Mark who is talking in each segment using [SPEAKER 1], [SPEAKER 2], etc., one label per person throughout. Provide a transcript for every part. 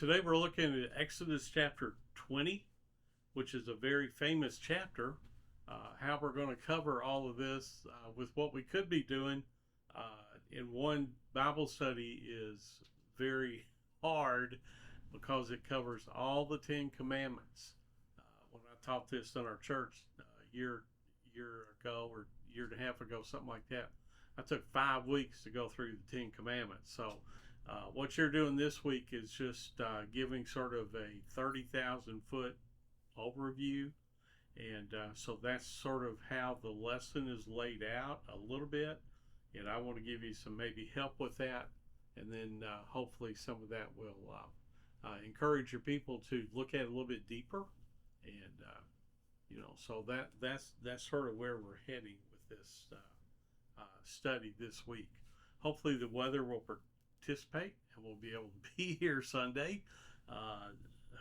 [SPEAKER 1] Today we're looking at Exodus chapter 20, which is a very famous chapter. How we're going to cover all of this with what we could be doing in one Bible study is very hard because it covers all the Ten Commandments. When I taught this in our church a year ago or year and a half ago, something like that, I took 5 weeks to go through the Ten Commandments. So what you're doing this week is just giving sort of a 30,000 foot overview. And so that's sort of how the lesson is laid out a little bit. And I want to give you some maybe help with that. And then hopefully some of that will encourage your people to look at it a little bit deeper. And, so that's sort of where we're heading with this study this week. Hopefully the weather will participate and we'll be able to be here Sunday.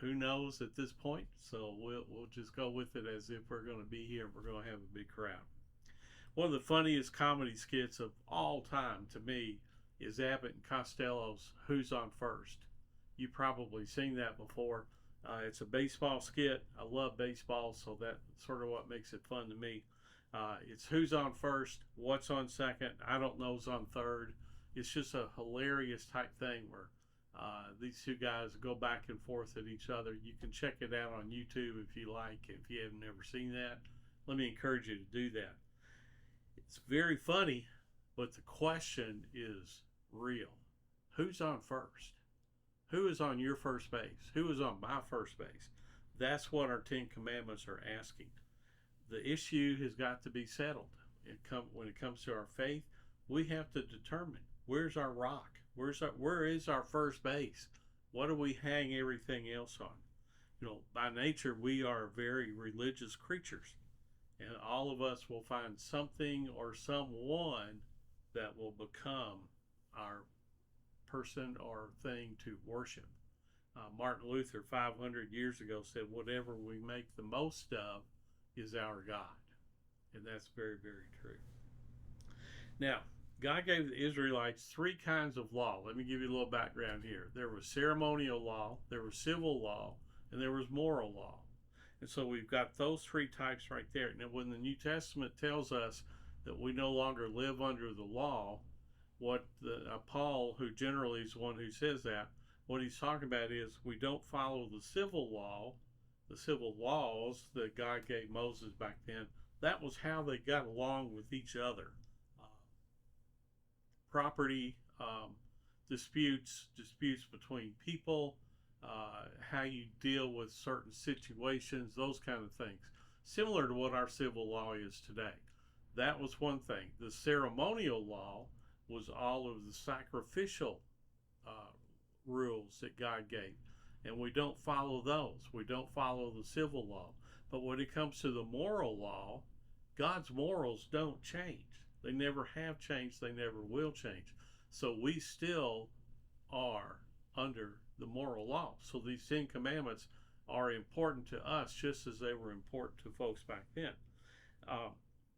[SPEAKER 1] Who knows at this point? So we'll just go with it as if we're going to be here. We're going to have a big crowd. One of the funniest comedy skits of all time to me is Abbott and Costello's "Who's on First." You've probably seen that before. It's a baseball skit. I love baseball, so that's sort of what makes it fun to me. It's who's on first, what's on second, I don't know's on third. It's just a hilarious type thing where these two guys go back and forth at each other. You can check it out on YouTube if you like. If you haven't ever seen that, let me encourage you to do that. It's very funny, but the question is real. Who's on first? Who is on your first base? Who is on my first base? That's what our Ten Commandments are asking. The issue has got to be settled. When it comes to our faith, we have to determine where's our rock, where is our first base, what do we hang everything else on? By nature we are very religious creatures, and all of us will find something or someone that will become our person or thing to worship. Martin Luther 500 years ago said, whatever we make the most of is our God. And that's very, very true. Now, God gave the Israelites 3 kinds of law. Let me give you a little background here. There was ceremonial law, there was civil law, and there was moral law. And so we've got those 3 types right there. Now, when the New Testament tells us that we no longer live under the law, what Paul, who generally is the one who says that, what he's talking about is we don't follow the civil law, the civil laws that God gave Moses back then. That was how they got along with each other. Property disputes between people, how you deal with certain situations, those kind of things. Similar to what our civil law is today. That was one thing. The ceremonial law was all of the sacrificial rules that God gave. And we don't follow those. We don't follow the civil law. But when it comes to the moral law, God's morals don't change. They never have changed. They never will change. So we still are under the moral law. So these 10 commandments are important to us just as they were important to folks back then.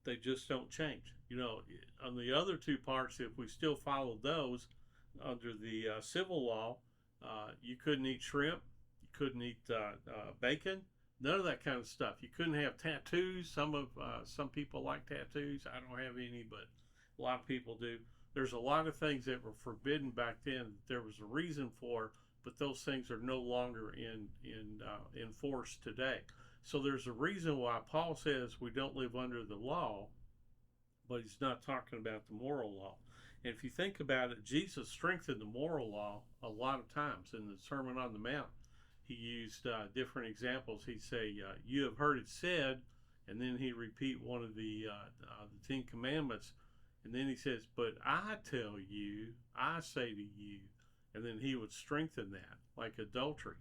[SPEAKER 1] They just don't change. On the other 2 parts, if we still followed those under the civil law, you couldn't eat shrimp, you couldn't eat bacon, none of that kind of stuff. You couldn't have tattoos. Some people like tattoos. I don't have any, but a lot of people do. There's a lot of things that were forbidden back then that there was a reason for, but those things are no longer in force today. So there's a reason why Paul says we don't live under the law, but he's not talking about the moral law. And if you think about it, Jesus strengthened the moral law a lot of times. In the Sermon on the Mount, he used different examples. He'd say, you have heard it said, and then he'd repeat one of the 10 commandments. And then he says, but I tell you, I say to you, and then he would strengthen that, like adultery.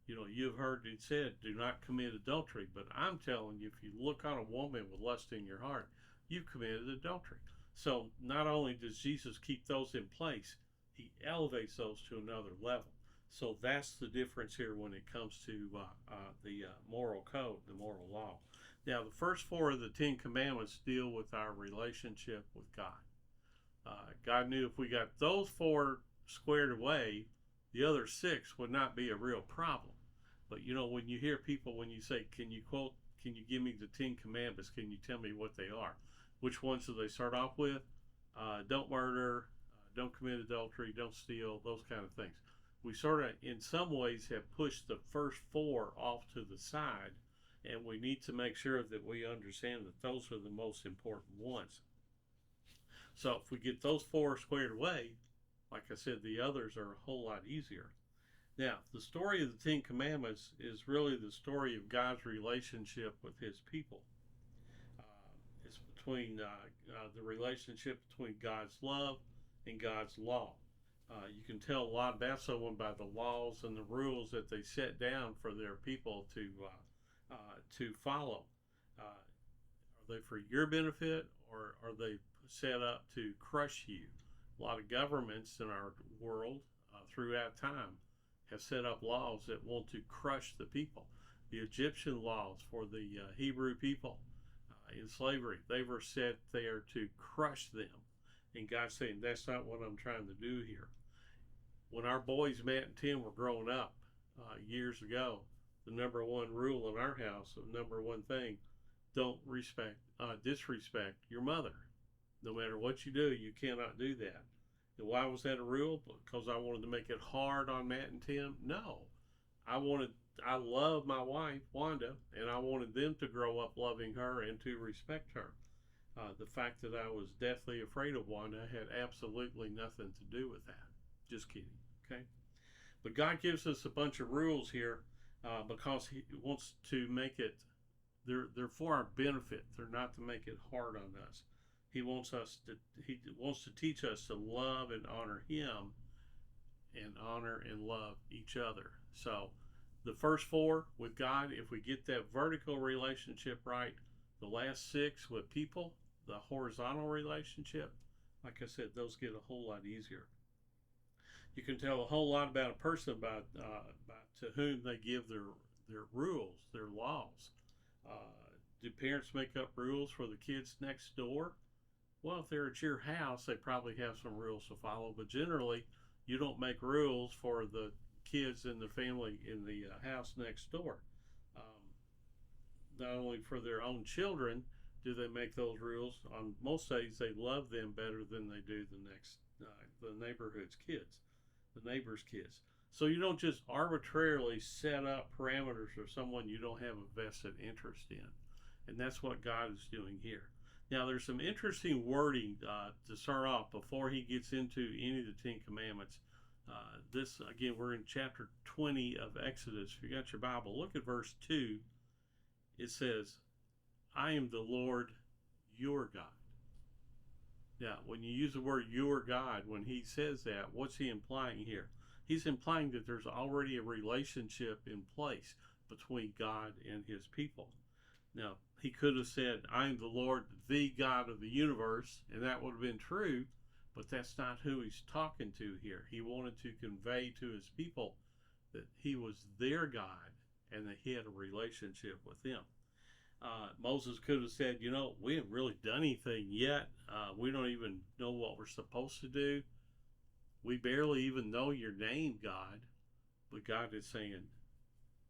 [SPEAKER 1] You've heard it said, do not commit adultery. But I'm telling you, if you look on a woman with lust in your heart, you've committed adultery. So not only does Jesus keep those in place, he elevates those to another level. So that's the difference here when it comes to the moral code, the moral law. Now, the first 4 of the 10 commandments deal with our relationship with God. God knew if we got those 4 squared away, The other 6 would not be a real problem. But when you hear people, when you say, can you give me the 10 commandments? Can you tell me what they are? Which ones do they start off with? Don't murder, don't commit adultery, don't steal, those kind of things. We sort of, in some ways, have pushed the first 4 off to the side, and we need to make sure that we understand that those are the most important ones. So if we get those 4 squared away, like I said, the others are a whole lot easier. Now, the story of the 10 Commandments is really the story of God's relationship with his people. It's between the relationship between God's love and God's law. You can tell a lot about someone by the laws and the rules that they set down for their people to follow. Are they for your benefit, or are they set up to crush you? A lot of governments in our world throughout time have set up laws that want to crush the people. The Egyptian laws for the Hebrew people in slavery, they were set there to crush them. And God's saying, that's not what I'm trying to do here. When our boys, Matt and Tim, were growing up years ago, the number one rule in our house, the number one thing, don't disrespect your mother. No matter what you do, you cannot do that. And why was that a rule? Because I wanted to make it hard on Matt and Tim? No. I love my wife, Wanda, and I wanted them to grow up loving her and to respect her. The fact that I was deathly afraid of Wanda had absolutely nothing to do with that. Just kidding, okay? But God gives us a bunch of rules here because he wants to make it, they're for our benefit. They're not to make it hard on us. He wants to teach us to love and honor him and honor and love each other. So the first 4 with God, if we get that vertical relationship right, the last 6 with people, the horizontal relationship, like I said, those get a whole lot easier. You can tell a whole lot about a person about to whom they give their rules, their laws. Do parents make up rules for the kids next door? Well, if they're at your house, they probably have some rules to follow, but generally, you don't make rules for the kids in the family in the house next door. Not only for their own children do they make those rules. On most days, they love them better than they do the neighborhood's kids, the neighbor's kids. So you don't just arbitrarily set up parameters for someone you don't have a vested interest in, and that's what God is doing here. Now, there's some interesting wording to start off before he gets into any of the 10 Commandments. This, again, we're in chapter 20 of Exodus. If you got your Bible, look at verse 2. It says, I am the Lord your God. Now, when you use the word your God, when he says that, what's he implying here? He's implying that there's already a relationship in place between God and his people. Now, he could have said, I am the Lord, the God of the universe, and that would have been true, but that's not who he's talking to here. He wanted to convey to his people that he was their God and that he had a relationship with them. Moses could have said, we haven't really done anything yet. We don't even know what we're supposed to do. We barely even know your name, God. But God is saying,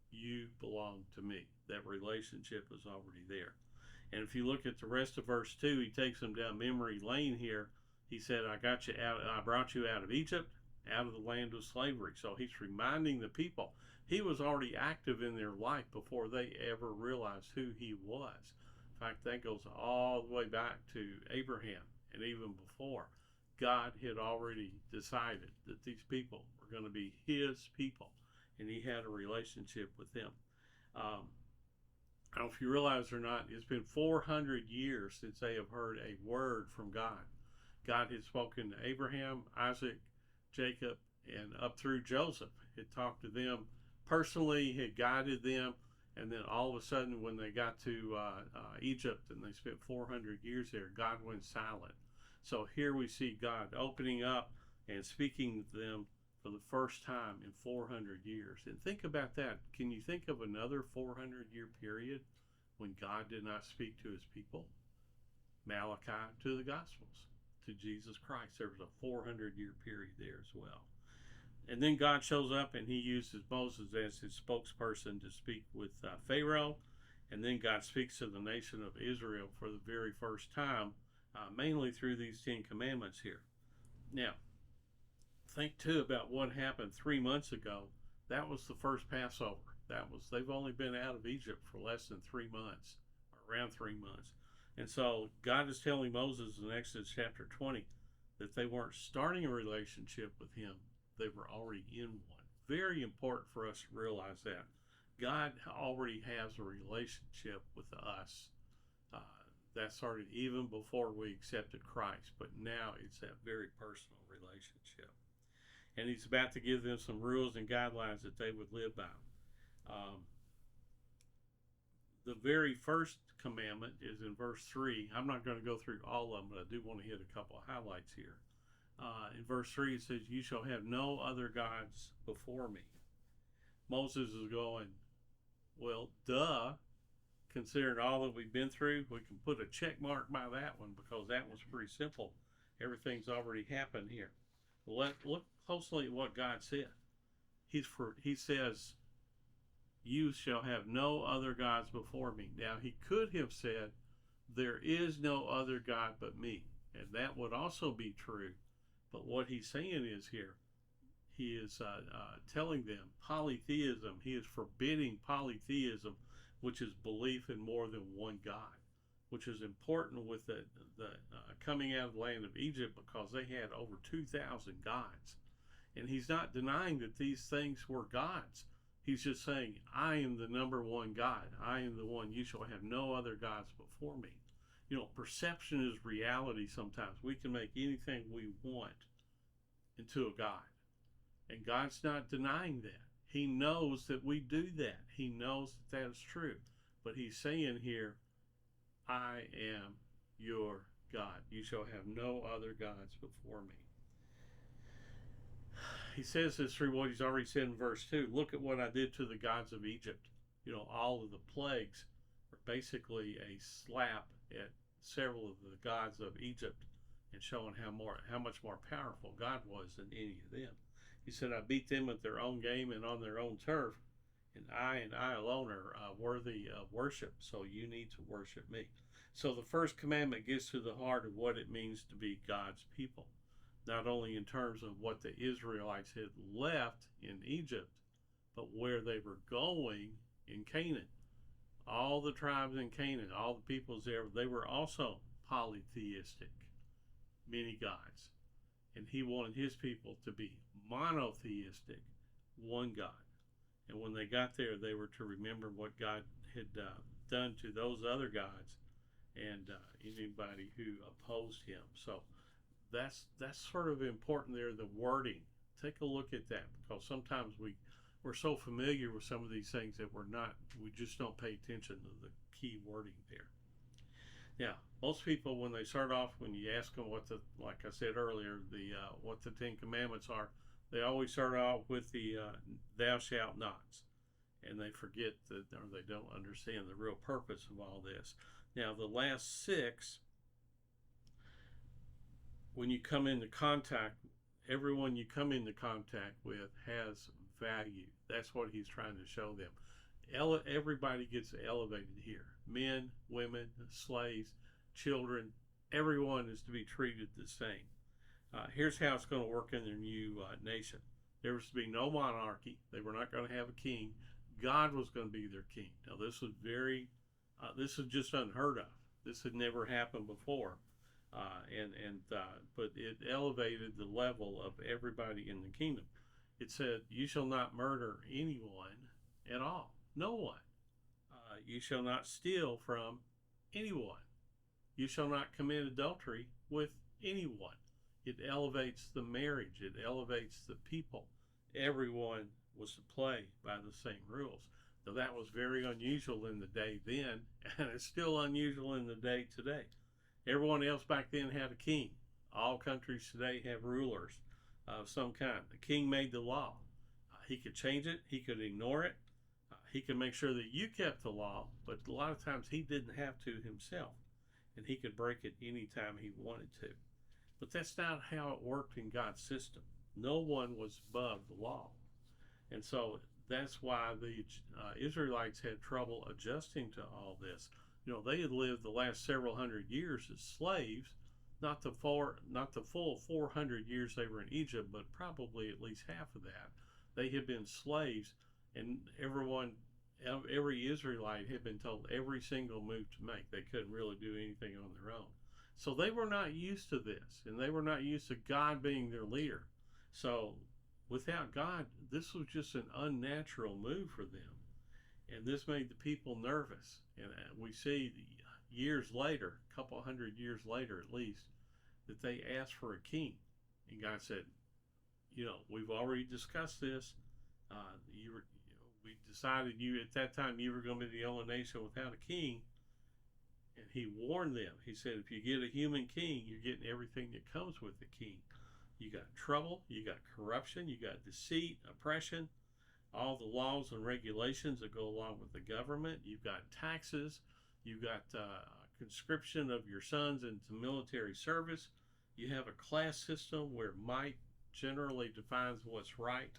[SPEAKER 1] you belong to me. That relationship is already there. And if you look at the rest of verse 2, he takes them down memory lane here. He said, I brought you out of Egypt, out of the land of slavery. So he's reminding the people he was already active in their life before they ever realized who he was. In fact, that goes all the way back to Abraham, and even before. God had already decided that these people were going to be his people, and he had a relationship with them. I don't know if you realize or not, it's been 400 years since they have heard a word from God. God had spoken to Abraham, Isaac, Jacob, and up through Joseph. Had talked to them personally, had guided them, and then all of a sudden when they got to Egypt and they spent 400 years there, God went silent. So here we see God opening up and speaking to them for the first time in 400 years. And think about that. Can you think of another 400-year period when God did not speak to his people? Malachi to the Gospels, to Jesus Christ. There was a 400-year period there as well. And then God shows up and he uses Moses as his spokesperson to speak with Pharaoh. And then God speaks to the nation of Israel for the very first time, mainly through these 10 commandments here. Now, think too about what happened 3 months ago. That was the first Passover. They've only been out of Egypt for less than 3 months, or around 3 months. And so God is telling Moses in Exodus chapter 20 that they weren't starting a relationship with him. They were already in one. Very important for us to realize that. God already has a relationship with us. That started even before we accepted Christ, but now it's that very personal relationship. And he's about to give them some rules and guidelines that they would live by. The very first commandment is in verse 3. I'm not going to go through all of them, but I do want to hit a couple of highlights here. In verse 3 it says, "You shall have no other gods before me." Moses is going, well, duh. Considering all that we've been through, we can put a check mark by that one because that was pretty simple. Everything's already happened here. Look closely at what God said. He says, "You shall have no other gods before me." Now, he could have said, "There is no other God but me," and that would also be true. But what he's saying is here, he is telling them polytheism. He is forbidding polytheism, which is belief in more than one God, which is important with the coming out of the land of Egypt because they had over 2,000 gods. And he's not denying that these things were gods. He's just saying, I am the number one God. I am the one. You shall have no other gods before me. You know, perception is reality sometimes. We can make anything we want into a God. And God's not denying that. He knows that we do that. He knows that that is true. But he's saying here, I am your God. You shall have no other gods before me. He says this through what he's already said in verse 2. Look at what I did to the gods of Egypt. You know, all of the plagues are basically a slap at several of the gods of Egypt and showing how much more powerful God was than any of them. He said, I beat them at their own game and on their own turf, and I alone are worthy of worship, so you need to worship me. So the first commandment gets to the heart of what it means to be God's people, not only in terms of what the Israelites had left in Egypt, but where they were going in Canaan. All the tribes in Canaan, all the peoples there, they were also polytheistic, many gods. And he wanted his people to be monotheistic, one God. And when they got there, they were to remember what God had done to those other gods and anybody who opposed him. So that's sort of important there, the wording. Take a look at that, because sometimes we're so familiar with some of these things that we just don't pay attention to the key wording there. Now, most people, when they start off, when you ask them like I said earlier, what the 10 Commandments are, they always start off with the thou shalt nots, and they forget or they don't understand the real purpose of all this. Now, the last 6, when you come into contact, everyone you come into contact with has value. That's what he's trying to show them. Everybody gets elevated here. Men, women, slaves, children, everyone is to be treated the same. Here's how it's going to work in their new nation. There was to be no monarchy. They were not going to have a king. God was going to be their king. Now this was this is just unheard of. This had never happened before. But it elevated the level of everybody in the kingdom. It said, you shall not murder anyone at all. No one. You shall not steal from anyone. You shall not commit adultery with anyone. It elevates the marriage. It elevates the people. Everyone was to play by the same rules. So that was very unusual in the day then, and it's still unusual in the day today. Everyone else back then had a king. All countries today have rulers of some kind. The king made the law. He could change it. He could ignore it. He could make sure that you kept the law, but a lot of times he didn't have to himself, and he could break it anytime he wanted to. But that's not how it worked in God's system. No one was above the law. And so that's why the Israelites had trouble adjusting to all this. They had lived the last several hundred years as slaves, not the full 400 years they were in Egypt, but probably at least half of that. They had been slaves, and every Israelite had been told every single move to make. They couldn't really do anything on their own. So they were not used to this, and they were not used to God being their leader. So without God, this was just an unnatural move for them. And this made the people nervous. And we see years later, a couple hundred years later at least, that they asked for a king. And God said, we've already discussed this. We decided at that time you were going to be the only nation without a king. And he warned them. He said, if you get a human king, you're getting everything that comes with the king. You got trouble, you got corruption, you got deceit, oppression, all the laws and regulations that go along with the government. You've got taxes, you've got conscription of your sons into military service. You have a class system where might generally defines what's right.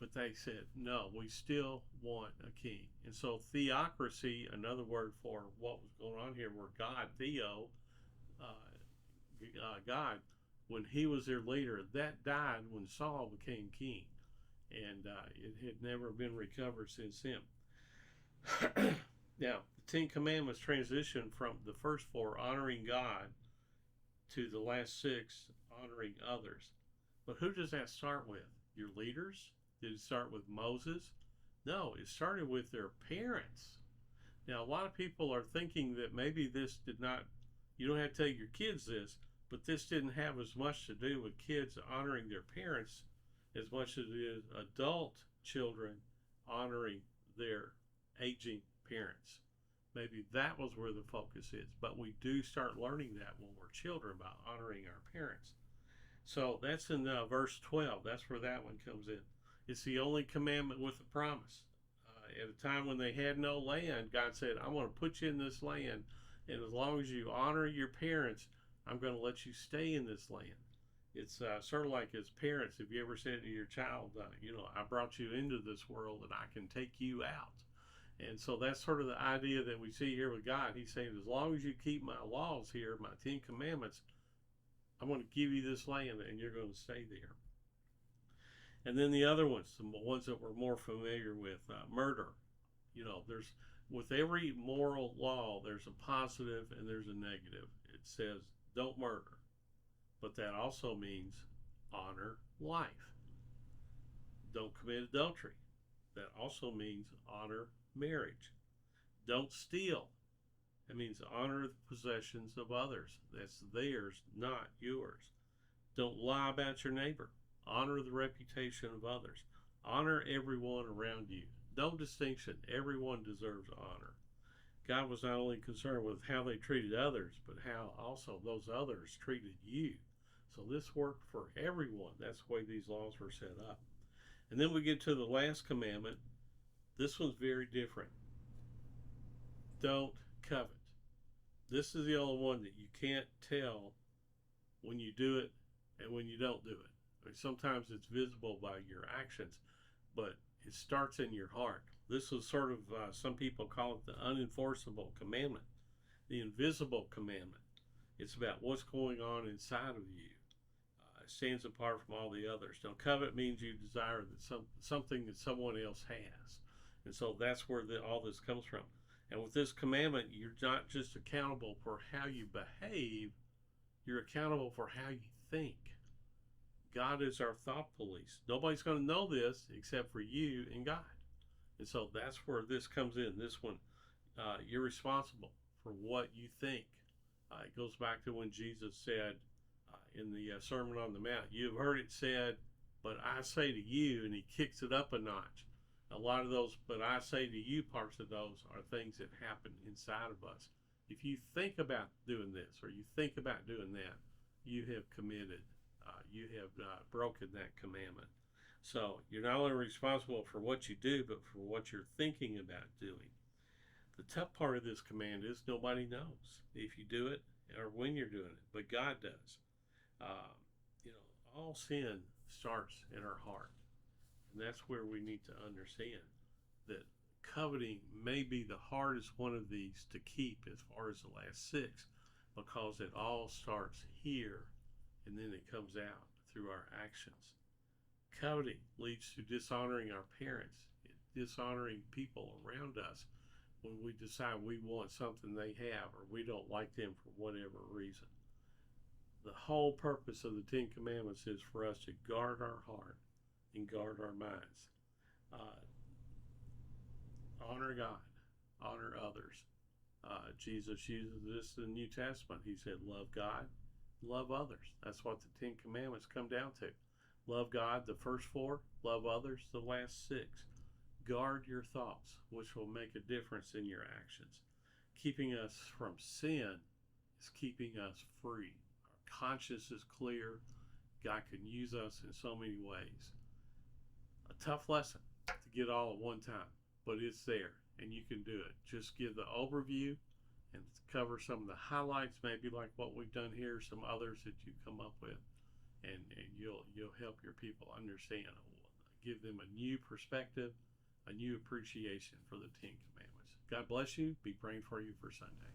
[SPEAKER 1] But they said, no, we still want a king. And so theocracy, another word for what was going on here, where God, God, when he was their leader, that died when Saul became king. And it had never been recovered since then. Now, the Ten Commandments transition from the first four, honoring God, to the last six, honoring others. But who does that start with? Your leaders? Did it start with Moses? No, it started with their parents. Now, a lot of people are thinking that maybe this did not, you don't have to tell your kids this, but this didn't have as much to do with kids honoring their parents as much as it is adult children honoring their aging parents. Maybe that was where the focus is, but we do start learning that when we're children about honoring our parents. So that's in verse 12. That's where that one comes in. It's the only commandment with a promise. At a time when they had no land, God said, I'm going to put you in this land, and as long as you honor your parents, I'm going to let you stay in this land. It's sort of like as parents, if you ever said to your child, I brought you into this world and I can take you out. And so that's sort of the idea that we see here with God. He's saying, as long as you keep my laws here, my 10 commandments, I'm going to give you this land and you're going to stay there. And then the other ones, the ones that we're more familiar with, murder. There's with every moral law, there's a positive and there's a negative. It says, don't murder. But that also means honor life. Don't commit adultery. That also means honor marriage. Don't steal. That means honor the possessions of others. That's theirs, not yours. Don't lie about your neighbor. Honor the reputation of others. Honor everyone around you. No distinction. Everyone deserves honor. God was not only concerned with how they treated others, but how also those others treated you. So this worked for everyone. That's the way these laws were set up. And then we get to the last commandment. This one's very different. Don't covet. This is the only one that you can't tell when you do it and when you don't do it. I mean, sometimes it's visible by your actions, but it starts in your heart. This was sort of, some people call it the unenforceable commandment, the invisible commandment. It's about what's going on inside of you. It stands apart from all the others. Now, covet means you desire that something that someone else has. And so that's where all this comes from. And with this commandment, you're not just accountable for how you behave, you're accountable for how you think. God is our thought police. Nobody's going to know this except for you and God. And so that's where this comes in. This one, you're responsible for what you think. It goes back to when Jesus said in the Sermon on the Mount, you've heard it said, but I say to you, and he kicks it up a notch. A lot of those, but I say to you parts of those are things that happen inside of us. If you think about doing this or you think about doing that, you have committed, you have broken that commandment. So you're not only responsible for what you do, but for what you're thinking about doing. The tough part of this command is nobody knows if you do it or when you're doing it, but God does. all sin starts in our heart. And that's where we need to understand that coveting may be the hardest one of these to keep as far as the last six, because it all starts here and then it comes out through our actions. Coveting leads to dishonoring our parents, dishonoring people around us when we decide we want something they have or we don't like them for whatever reason. The whole purpose of the Ten Commandments is for us to guard our heart and guard our minds. Uh, Honor God, honor others. Jesus uses this in the New Testament. He said, love God, love others. That's what the Ten Commandments come down to. Love God, the first four. Love others, the last six. Guard your thoughts, which will make a difference in your actions. Keeping us from sin is keeping us free. Our conscience is clear. God can use us in so many ways. A tough lesson to get all at one time, but it's there and you can do it. Just give the overview and cover some of the highlights, maybe like what we've done here, some others that you come up with, and you'll help your people understand, give them a new perspective, a new appreciation for the Ten Commandments. God bless you. Be praying for you for Sunday.